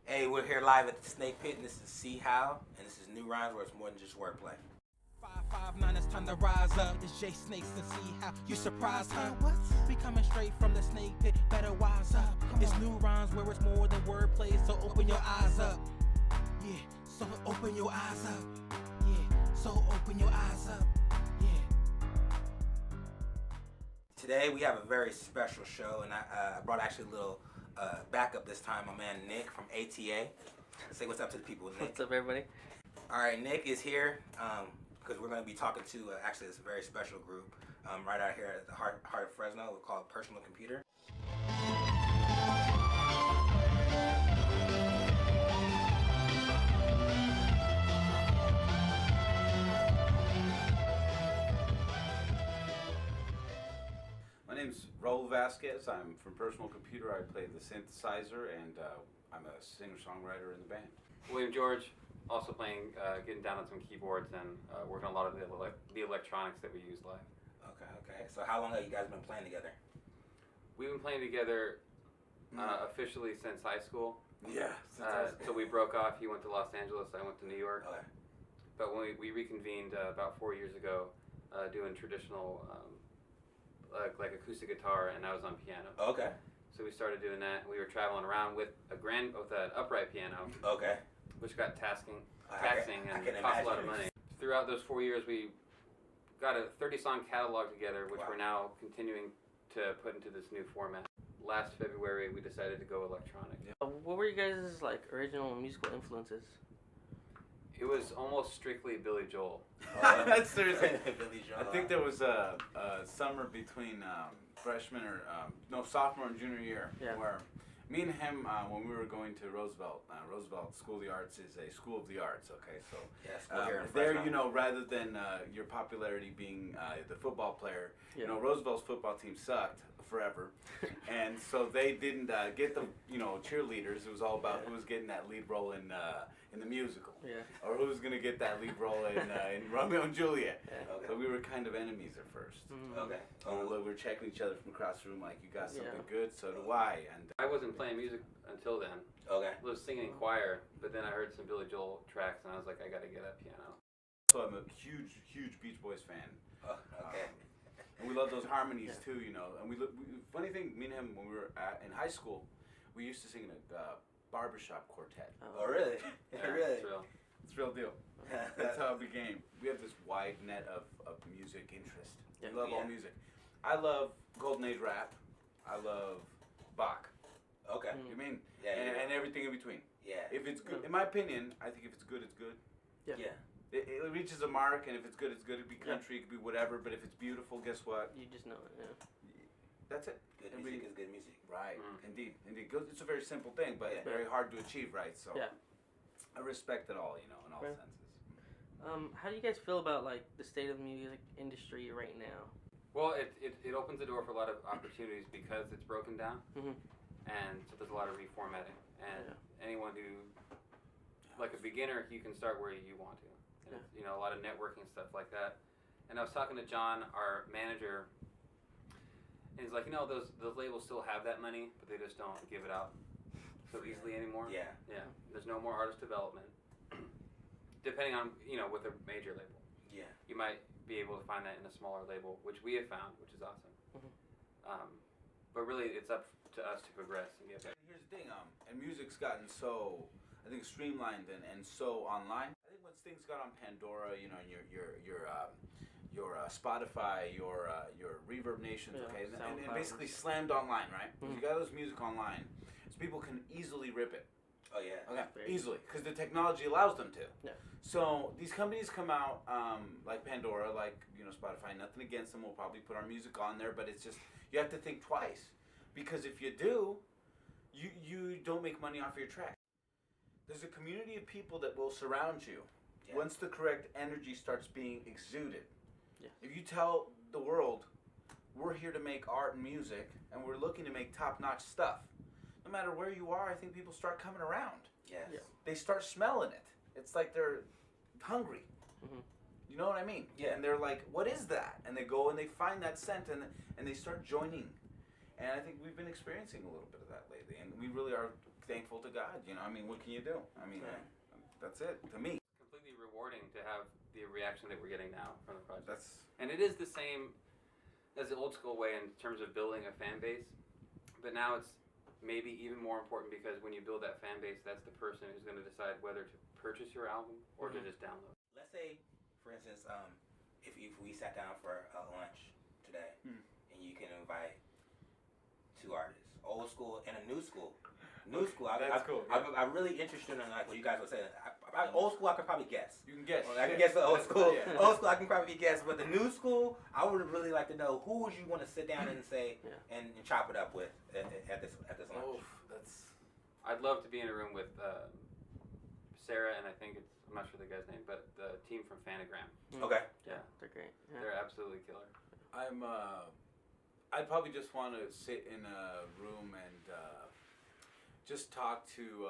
Hey, we're here live at the Snake Pit, and this is CeeHow, and this is New Rhymes, where it's more than just wordplay. 559, it's time to rise up. It's J Snakes and CeeHow. You surprised, huh? What? We coming straight from the Snake Pit. Better wise up. It's New Rhymes, where it's more than wordplay. So open your eyes up. Yeah. So open your eyes up. Yeah. So open your eyes up. Yeah. Today we have a very special show, and I brought actually a little backup this time. My man Nick from ATA. Say what's up to the people, Nick. What's up, everybody? All right, Nick is here because we're going to be talking to actually this very special group right out here at the heart of Fresno. We're called Personal Computer. My name's Raul Vasquez. I'm from Personal Computer. I play the synthesizer, and I'm a singer-songwriter in the band. William George, also playing, getting down on some keyboards and working on a lot of the electronics that we use live. Okay. So how long have you guys been playing together? We've been playing together officially since high school. Yeah. So we broke off. He went to Los Angeles. I went to New York. Okay. But when we reconvened about 4 years ago, doing traditional like acoustic guitar, and I was on piano. Okay. So we started doing that. We were traveling around with an upright piano. Okay. Which got taxing I and can cost a lot of imagine. money. Throughout those 4 years, we got a 30-song catalog together, which Wow. we're now continuing to put into this new format. Last February, we decided to go electronic. What were you guys' original musical influences? It was almost strictly Billy Joel. That's seriously. Billy Joel. I think there was a summer between freshman or sophomore and junior year where me and him, when we were going to Roosevelt, Roosevelt School of the Arts is a school of the arts. Okay, so here in there, Fresno. rather than your popularity being the football player, Roosevelt's football team sucked forever, and so they didn't get the cheerleaders. It was all about who was getting that lead role in the musical, or who was gonna get that lead role in Romeo and Juliet. Yeah. Okay. So we were kind of enemies at first. Okay. We were checking each other from across the room, like, you got something good, so do I. And I wasn't playing music until then. Okay. I was singing in choir, but then I heard some Billy Joel tracks, and I was like, I got to get a piano. so I'm a huge Beach Boys fan. Okay. And we love those harmonies too, And funny thing, me and him, when we were in high school, we used to sing in a barbershop quartet. Oh, really? Yeah, Really? It's real. It's a real deal. That's how it became. We have this wide net of music interest. We love all music. I love Golden Age rap. I love Bach. Okay. You mean? Yeah. And everything in between. Yeah. If it's good, in my opinion, I think if it's good, it's good. Yeah. It reaches a mark, and if it's good, it's good. It could be country, it could be whatever. But if it's beautiful, guess what? You just know it, That's it. Good music is good music. Right. Indeed. It's a very simple thing, but very hard to achieve, right? So I respect it all, in all senses. How do you guys feel about the state of the music industry right now? Well, it opens the door for a lot of opportunities because it's broken down, and so there's a lot of reformatting. And anyone who, like a beginner, you can start where you want to. And a lot of networking stuff like that. And I was talking to John, our manager, and he's like, those labels still have that money, but they just don't give it out so easily anymore. Yeah. Yeah. There's no more artist development. Depending on, with a major label. Yeah. You might be able to find that in a smaller label, which we have found, which is awesome. But really, it's up to us to progress and get better. Here's the thing, and music's gotten so, I think, streamlined and so online. I think once things got on Pandora, and your Spotify, your Reverb Nations, and basically slammed online, right? You got those music online, so people can easily rip it. Oh yeah. Okay, easily, because the technology allows them to. Yeah. So these companies come out like Pandora, like Spotify. Nothing against them. We'll probably put our music on there, but it's just you have to think twice, because if you do, you don't make money off your track. There's a community of people that will surround you once the correct energy starts being exuded. Yeah. If you tell the world, we're here to make art and music, and we're looking to make top-notch stuff, no matter where you are, I think people start coming around. Yes. Yeah. They start smelling it. It's like they're hungry. You know what I mean? Yeah. And they're like, what is that? And they go and they find that scent and they start joining. And I think we've been experiencing a little bit of that lately. And we really are thankful to God. You know, I mean, what can you do? I mean, that's it to me. Completely rewarding to have the reaction that we're getting now from the project. And it is the same as the old school way in terms of building a fan base, but now it's maybe even more important because when you build that fan base, that's the person who's going to decide whether to purchase your album or to just download. Let's say, for instance, if we sat down for a lunch today, and you can invite 2 artists, old school and a new school. New school, cool. I'm really interested in like what you guys were saying. Old school, I could probably guess. You can guess. I can guess the old school. Yeah. Old school, I can probably guess. But the new school, I would really like to know who would you want to sit down and say and chop it up with at this lunch. I'd love to be in a room with Sarah and I think I'm not sure the guy's name, but the team from Fanagram. Okay. Yeah, they're great. Yeah. They're absolutely killer. I'd probably just want to sit in a room and just talk to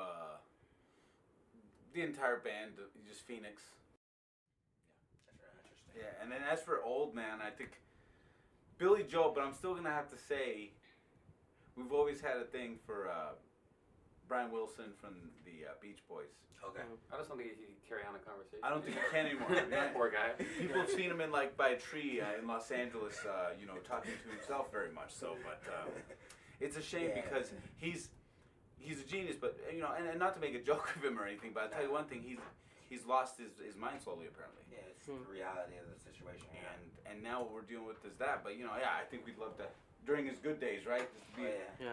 the entire band, just Phoenix. That's very interesting. Yeah, and then as for old man, I think Billy Joel, but I'm still gonna have to say we've always had a thing for Brian Wilson from the Beach Boys. Okay. I just don't think he can carry on a conversation. I don't think he can anymore. Poor guy. People have seen him in by a tree in Los Angeles, talking to himself very much so. But it's a shame because he's a genius. But and not to make a joke of him or anything, but I'll tell you one thing: he's lost his mind slowly apparently. Yeah, it's the reality of the situation. And now what we're dealing with is that. But I think we'd love to during his good days, right? Just to be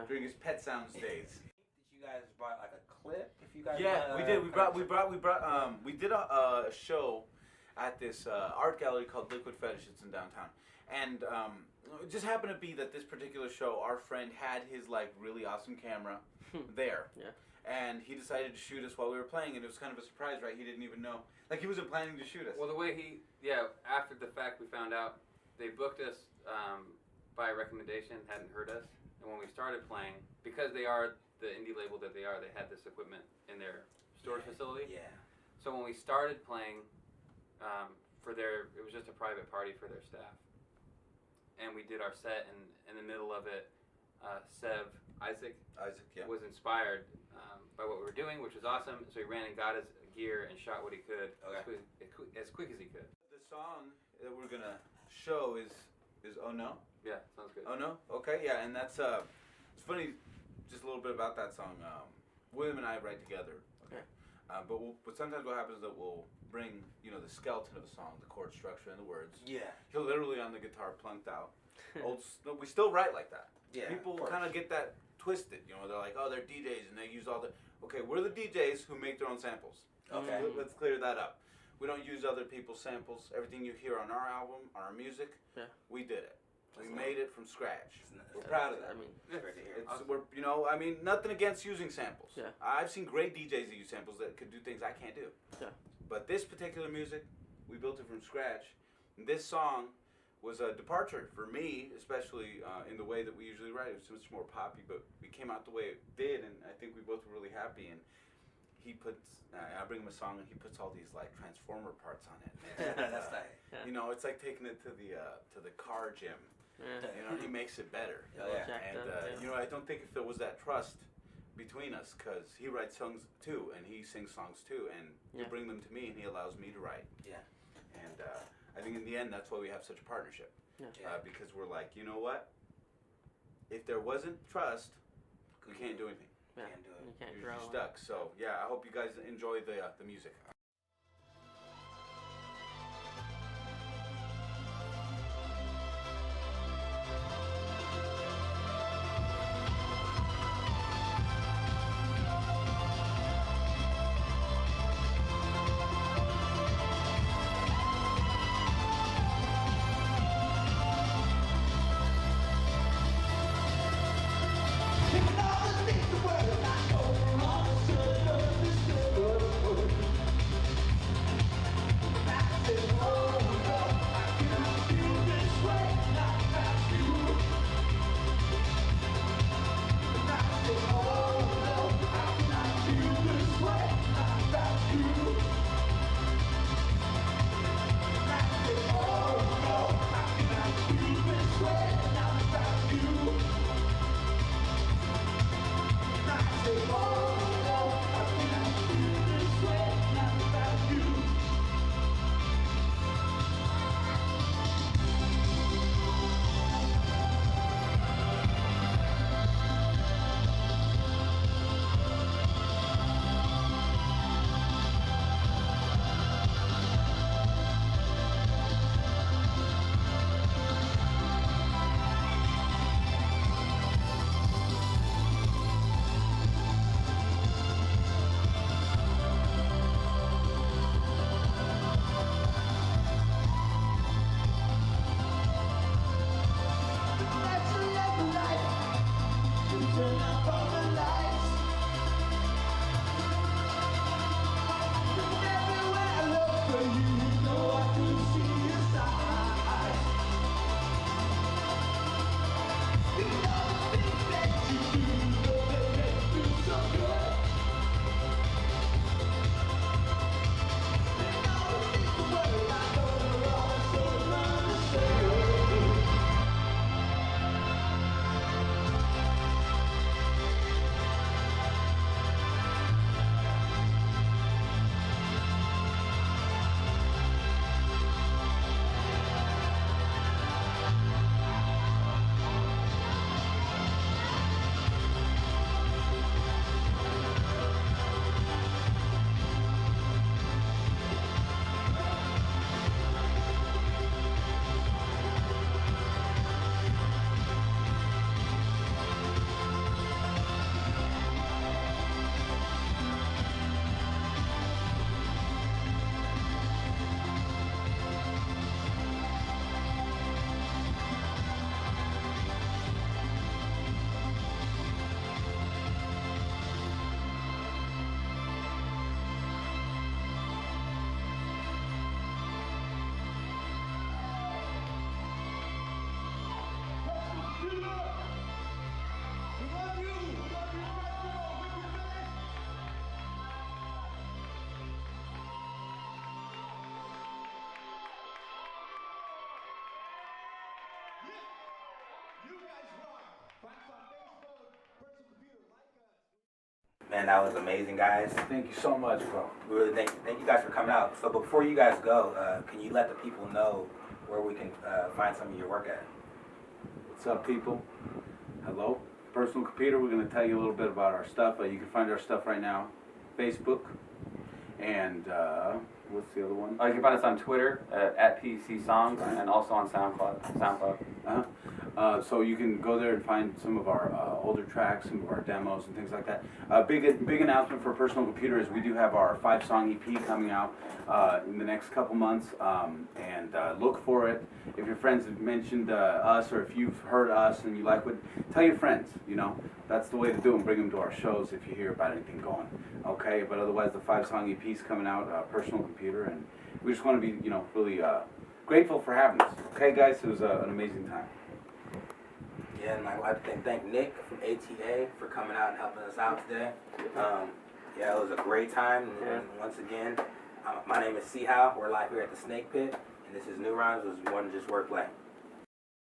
during his Pet Sounds days. You guys brought like a clip. If you guys we did. We did a show at this art gallery called Liquid Fetish. It's in downtown, and it just happened to be that this particular show, our friend had his like really awesome camera there. Yeah. And he decided to shoot us while we were playing, and it was kind of a surprise, right? He didn't even know, like he wasn't planning to shoot us. Well, the way after the fact we found out, they booked us by recommendation, hadn't heard us, and when we started playing, because they are the indie label that they are, they had this equipment in their storage facility. Yeah. So when we started playing, it was just a private party for their staff, and we did our set, and in the middle of it, Isaac was inspired by what we were doing, which was awesome. So he ran and got his gear and shot what he could as quick as he could. The song that we're gonna show is Oh No? Yeah, sounds good. Oh No? Okay, yeah, and that's it's funny, just a little bit about that song. William and I write together. Okay. But sometimes what happens is that we'll bring the skeleton of a song, the chord structure and the words. Yeah. He'll literally on the guitar plunked out. We still write like that. Yeah. People kind of get that twisted. They're like, oh, they're DJs and they use all the. Okay, we're the DJs who make their own samples. Okay. Let's clear that up. We don't use other people's samples. Everything you hear on our album, on our music, we did it. We made it from scratch. We're proud of that. I mean, nothing against using samples. Yeah. I've seen great DJs that use samples that could do things I can't do. Yeah. But this particular music, we built it from scratch. And this song was a departure for me, especially in the way that we usually write. It was much more poppy, but we came out the way it did, and I think we both were really happy. And he puts, I bring him a song, and he puts all these like transformer parts on it. That's nice. It's like taking it to the car gym. Yeah. He makes it better. Yeah. I don't think if there was that trust between us, because he writes songs too, and he sings songs too, and you bring them to me, and he allows me to write. Yeah. And I think in the end, that's why we have such a partnership. Yeah. Because we're like, you know what? If there wasn't trust, we can't do anything. Yeah. Can't do it. You can't You're grow. stuck. So yeah, I hope you guys enjoy the music. Man, that was amazing, guys. Thank you so much, bro. We really thank you guys for coming out. So before you guys go, can you let the people know where we can find some of your work at? What's up, people? Hello. Personal Computer. We're going to tell you a little bit about our stuff. You can find our stuff right now, Facebook, and what's the other one? You can find us on Twitter at PC Songs and also on SoundCloud. So you can go there and find some of our older tracks, some of our demos, and things like that. Big announcement for Personal Computer is we do have our 5-song EP coming out in the next couple months, and look for it. If your friends have mentioned us, or if you've heard us and you like what, tell your friends. You know, that's the way to do them. Bring them to our shows if you hear about anything going. Okay, but otherwise the 5-song EP is coming out, Personal Computer, and we just want to be, really grateful for having us. Okay, guys, it was an amazing time. Yeah, and I'd like to thank Nick from ATA for coming out and helping us out today. Yeah, it was a great time. And once again, my name is CeeHow. We're live here at the Snake Pit, and this is New Rhymes with One Just Wordplay.